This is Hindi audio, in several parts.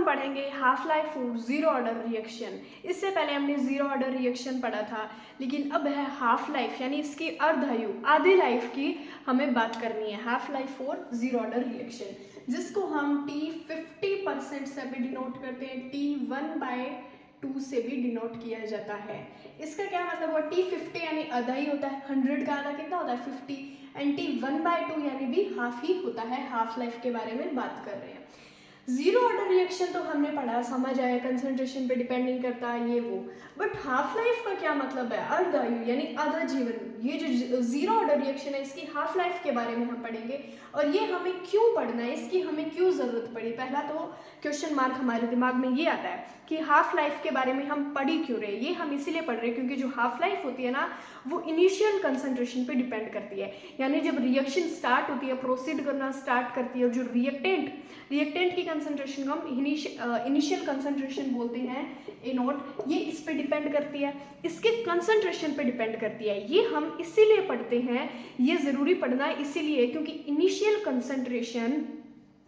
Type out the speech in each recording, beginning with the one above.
हम पढ़ेंगे हाफ लाइफ और जीरो ऑर्डर रिएक्शन। इससे पहले हमने जीरो ऑर्डर रिएक्शन पढ़ा था, लेकिन अब है हाफ लाइफ यानी इसकी अर्धायु आधी लाइफ की हमें बात करनी है। हाफ लाइफ और जीरो ऑर्डर रिएक्शन, जिसको हम T50% से भी डिनोट करते हैं, T1/2 से भी डिनोट किया जाता है। इसका क्या मतलब हुआ? T50 यानी आधा ही होता है, 100 का आधा कितना होता है? 50, एंड T1/2 यानी भी हाफ ही होता है। हाफ लाइफ के बारे में बात कर रहे हैं। जीरो ऑर्डर रिएक्शन तो हमने पढ़ा, समझ आया, कंसंट्रेशन पे डिपेंड नहीं करता ये वो। बट हाफ लाइफ का क्या मतलब है? अर्धायु यानी आधा जीवन। ये जो जीरो ऑर्डर रिएक्शन है इसकी हाफ लाइफ के बारे में हम पढ़ेंगे, और ये हमें क्यों पढ़ना है, इसकी हमें क्यों ज़रूरत पड़ी। पहला तो क्वेश्चन मार्क हमारे दिमाग में ये आता है कि हाफ लाइफ के बारे में हम पढ़ ही क्यों रहे। ये हम इसीलिए पढ़ रहे हैं क्योंकि जो हाफ लाइफ होती है ना, वो इनिशियल कंसंट्रेशन पे डिपेंड करती है। यानी जब रिएक्शन स्टार्ट होती है, प्रोसीड करना स्टार्ट करती है, और जो रिएक्टेंट की कंसंट्रेशन को हम इनिशियल कंसंट्रेशन बोलते हैं, A0, ये इस पे डिपेंड करती है, इसके कंसंट्रेशन पे डिपेंड करती है। ये हम इसीलिए पढ़ते हैं, ये ज़रूरी पढ़ना इसीलिए क्योंकि इनिशियल कंसंट्रेशन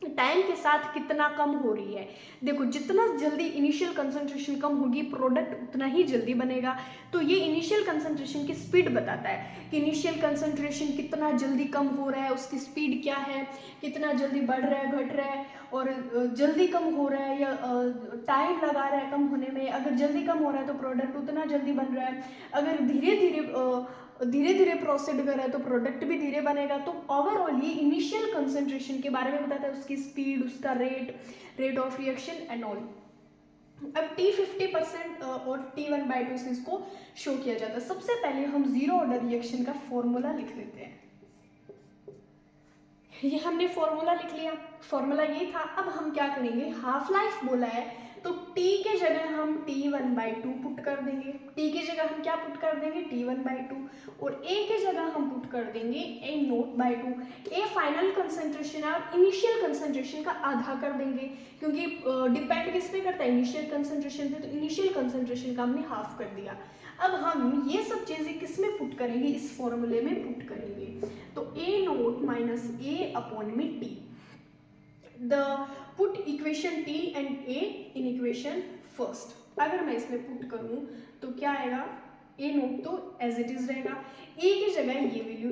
टाइम के साथ कितना कम हो रही है। देखो, जितना जल्दी इनिशियल कंसंट्रेशन कम होगी, प्रोडक्ट उतना ही जल्दी बनेगा। तो ये इनिशियल कंसंट्रेशन की स्पीड बताता है कि इनिशियल कंसंट्रेशन कितना जल्दी कम हो रहा है, उसकी स्पीड क्या है, कितना जल्दी बढ़ रहा है, घट रहा है, और जल्दी कम हो रहा है या टाइम लगा रहा है कम होने में। अगर जल्दी कम हो रहा है तो प्रोडक्ट उतना जल्दी बन रहा है, अगर धीरे धीरे प्रोसीड कर रहा है तो प्रोडक्ट भी धीरे बनेगा। तो ओवरऑल ये इनिशियल कंसंट्रेशन के बारे में बताता है, उसकी स्पीड, उसका rate of reaction and all. अब T50% और T1/2 से इसको शो किया जाता है। सबसे पहले हम जीरो ऑर्डर रिएक्शन का फॉर्मूला लिख लेते हैं। ये हमने फॉर्मूला लिख लिया, फॉर्मूला ये था। अब हम क्या करेंगे, हाफ लाइफ बोला है तो T के जगह हम T1/2 पुट कर देंगे। T की जगह हम क्या पुट कर देंगे? T1/2, और A की जगह हम पुट कर देंगे A0/2। A फाइनल कंसंट्रेशन है और इनिशियल कंसंट्रेशन का आधा कर देंगे, क्योंकि डिपेंड किस पे करता है? इनिशियल कंसंट्रेशन पे। तो इनिशियल कंसंट्रेशन का हमने हाफ कर दिया। अब हम ये सब चीज़ें किस में पुट करेंगे? इस फॉर्मूले में पुट करेंगे। तो A0 माइनस A अपॉन में T, the put equation T and A in equation first. अगर मैं इसमें पुट करूं तो क्या आएगा? A0 तो एज इट इज रहेगा, A की जगह ये वैल्यू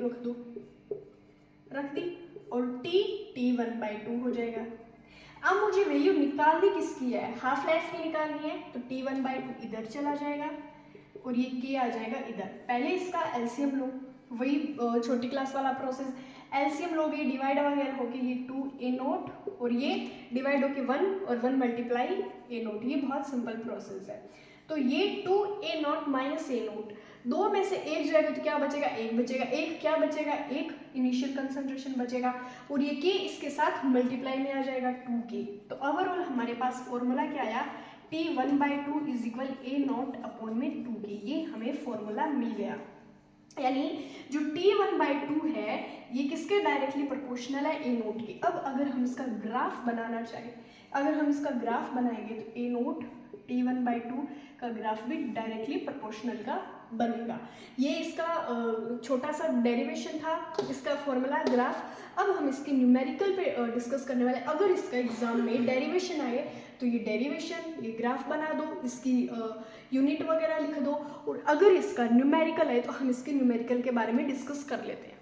रख दी, और T1/2 हो जाएगा। अब मुझे वैल्यू निकालनी किसकी है? हाफ लाइफ की निकालनी है, तो T1/2 इधर चला जाएगा और ये K आ जाएगा इधर। पहले इसका एलसीएम लो, वही छोटी क्लास वाला प्रोसेस। एलसीएम लोगे, डिवाइड वगैरह होके ये 2A0, और ये डिवाइड होके 1 और 1 मल्टीप्लाई A0। ये बहुत सिंपल प्रोसेस है। तो ये 2A0 माइनस A0, दो में से एक जाएगा तो क्या बचेगा? एक बचेगा। एक क्या बचेगा? एक इनिशियल कंसंट्रेशन बचेगा, और ये K इसके साथ मल्टीप्लाई में आ जाएगा 2K। तो ओवरऑल हमारे पास फॉर्मूला क्या आया? T1/2 is equal A0 upon में 2K। ये हमें फॉर्मूला मिल गया। यानी जो T1/2 है ये किसके डायरेक्टली प्रोपोर्शनल है? A0 के। अब अगर हम इसका ग्राफ बनाना चाहें, अगर हम इसका ग्राफ बनाएंगे तो A0 T1/2 का ग्राफ भी डायरेक्टली प्रोपोर्शनल का बनेगा। ये इसका छोटा सा डेरिवेशन था, इसका फॉर्मूला ग्राफ। अब हम इसके न्यूमेरिकल पे डिस्कस करने वाले। अगर इसका एग्जाम में डेरिवेशन आए तो ये डेरिवेशन, ये ग्राफ बना दो, इसकी यूनिट वगैरह लिख दो, और अगर इसका न्यूमेरिकल है तो हम इसके न्यूमेरिकल के बारे में डिस्कस कर लेते हैं।